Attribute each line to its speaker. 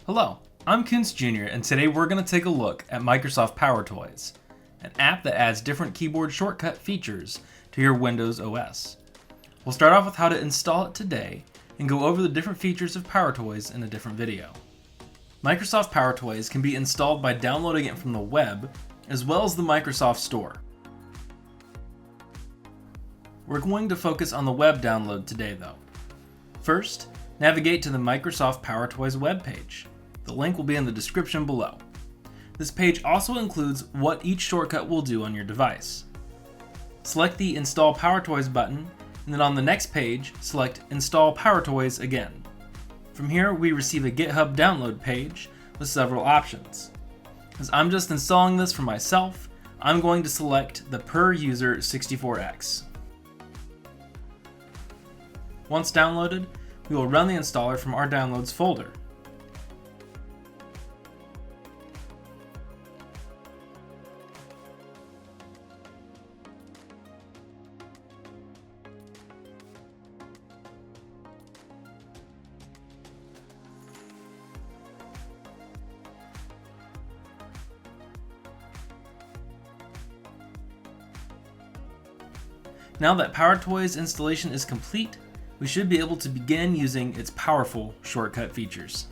Speaker 1: Hello, I'm Koontz Jr. and today we're going to take a look at Microsoft PowerToys, an app that adds different keyboard shortcut features to your Windows OS. We'll start off with how to install it today and go over the different features of PowerToys in a different video. Microsoft PowerToys can be installed by downloading it from the web as well as the Microsoft Store. We're going to focus on the web download today though. First, navigate to the Microsoft PowerToys webpage. The link will be in the description below. This page also includes what each shortcut will do on your device. Select the Install PowerToys button, and then on the next page, select Install PowerToys again. From here, we receive a GitHub download page with several options. As I'm just installing this for myself, I'm going to select the Per User 64X. Once downloaded, we will run the installer from our Downloads folder. Now that PowerToys installation is complete, we should be able to begin using its powerful shortcut features.